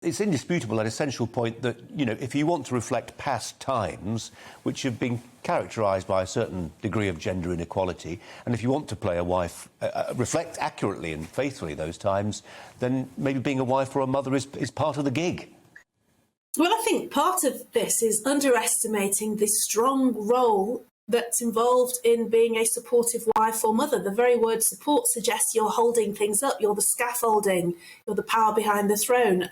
It's indisputable, that essential point that, you know, if you want to reflect past times, which have been characterised by a certain degree of gender inequality, and if you want to play a wife, reflect accurately and faithfully those times, then maybe being a wife or a mother is part of the gig. Well, I think part of this is underestimating the strong role that's involved in being a supportive wife or mother. The very word support suggests you're holding things up, you're the scaffolding, you're the power behind the throne.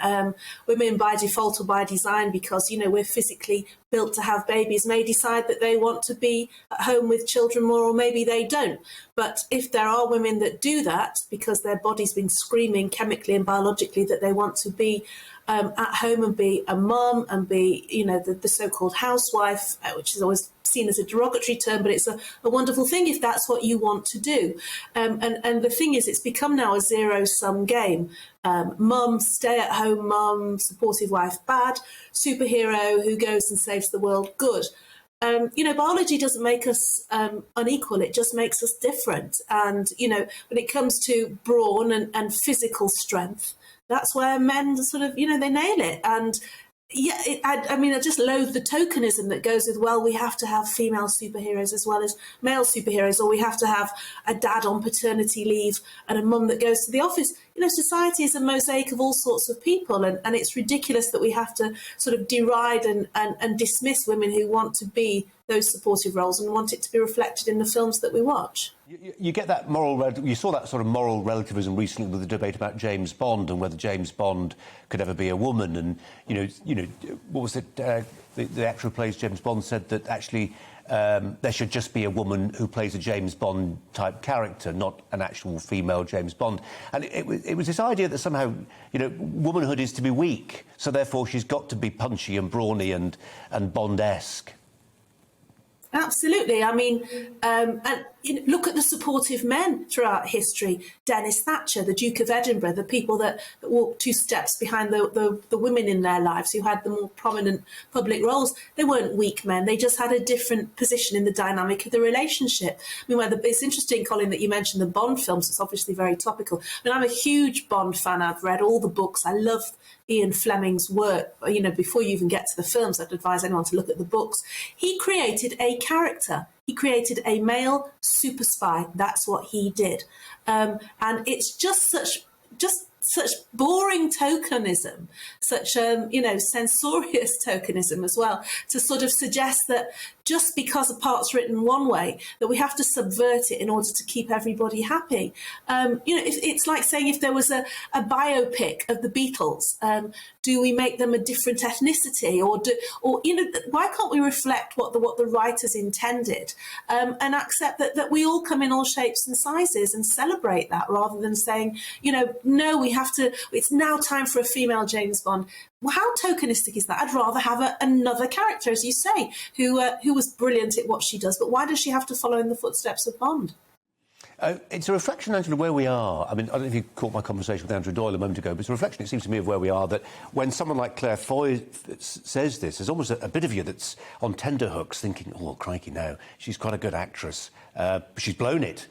Women by default or by design, because, you know, we're physically built to have babies, may decide that they want to be at home with children more, or maybe they don't. But if there are women that do that because their body's been screaming chemically and biologically that they want to be at home and be a mum and be, you know, the so-called housewife, which is always seen as a derogatory term, but it's a wonderful thing if that's what you want to do. And the thing is, it's become now a zero-sum game. Mum, stay-at-home mum, supportive wife, bad. Superhero who goes and saves the world, good. You know, biology doesn't make us unequal, it just makes us different. And, you know, when it comes to brawn and physical strength, that's where men sort of, you know, they nail it. And yeah, I mean, I just loathe the tokenism that goes with, well, we have to have female superheroes as well as male superheroes, or we have to have a dad on paternity leave and a mum that goes to the office. You know, society is a mosaic of all sorts of people, and it's ridiculous that we have to sort of deride and dismiss women who want to be those supportive roles and want it to be reflected in the films that we watch. You get that you saw that sort of moral relativism recently with the debate about James Bond and whether James Bond could ever be a woman. And you know, what was it? The actor who plays James Bond said that actually there should just be a woman who plays a James Bond type character, not an actual female James Bond. And it was this idea that somehow, you know, womanhood is to be weak, so therefore she's got to be punchy and brawny and Bond-esque. Absolutely. I mean, and you know, look at the supportive men throughout history. Dennis Thatcher, the Duke of Edinburgh, the people that walked two steps behind the women in their lives who had the more prominent public roles. They weren't weak men. They just had a different position in the dynamic of the relationship. I mean, it's interesting, Colin, that you mentioned the Bond films. It's obviously very topical. I mean, I'm a huge Bond fan. I've read all the books. I love Ian Fleming's work. You know, before you even get to the films, I'd advise anyone to look at the books. He created a character. He created a male super spy. That's what he did. And it's just such boring tokenism, such you know, censorious tokenism as well, to sort of suggest that just because a part's written one way, that we have to subvert it in order to keep everybody happy. You know, it's like saying if there was a biopic of the Beatles, do we make them a different ethnicity, or you know, why can't we reflect what the writers intended, and accept that we all come in all shapes and sizes and celebrate that, rather than saying, you know, no, we have to. It's now time for a female James Bond. Well, how tokenistic is that? I'd rather have another character, as you say, who was brilliant at what she does. But why does she have to follow in the footsteps of Bond? It's a reflection, Angela, of where we are. I mean, I don't know if you caught my conversation with Andrew Doyle a moment ago, but it's a reflection, it seems to me, of where we are, that when someone like Claire Foy says this, there's almost a bit of you that's on tenterhooks thinking, oh, crikey, now, she's quite a good actress, but she's blown it.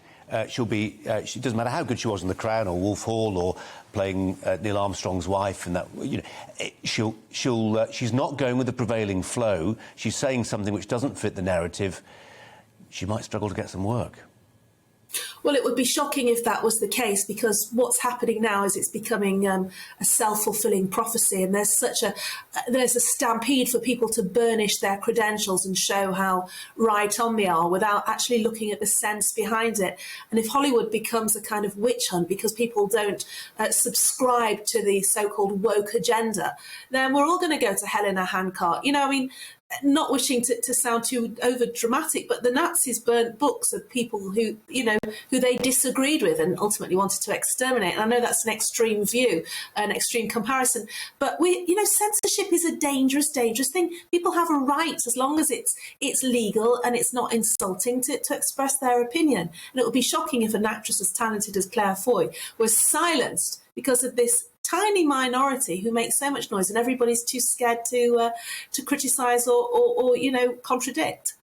She'll be. It doesn't matter how good she was in The Crown or Wolf Hall or playing Neil Armstrong's wife, and that, you know, she's not going with the prevailing flow. She's saying something which doesn't fit the narrative. She might struggle to get some work. Well, it would be shocking if that was the case, because what's happening now is it's becoming a self-fulfilling prophecy, and there's a stampede for people to burnish their credentials and show how right on they are without actually looking at the sense behind it. And if Hollywood becomes a kind of witch hunt because people don't subscribe to the so-called woke agenda, then we're all going to go to hell in a handcart. You know, I mean, not wishing to sound too over dramatic, but the Nazis burnt books of people who, you know, who they disagreed with and ultimately wanted to exterminate. And I know that's an extreme view, an extreme comparison, but you know, censorship is a dangerous, dangerous thing. People have a right, as long as it's legal and it's not insulting, to express their opinion. And it would be shocking if an actress as talented as Claire Foy was silenced because of this tiny minority who make so much noise, and everybody's too scared to criticise or you know, contradict.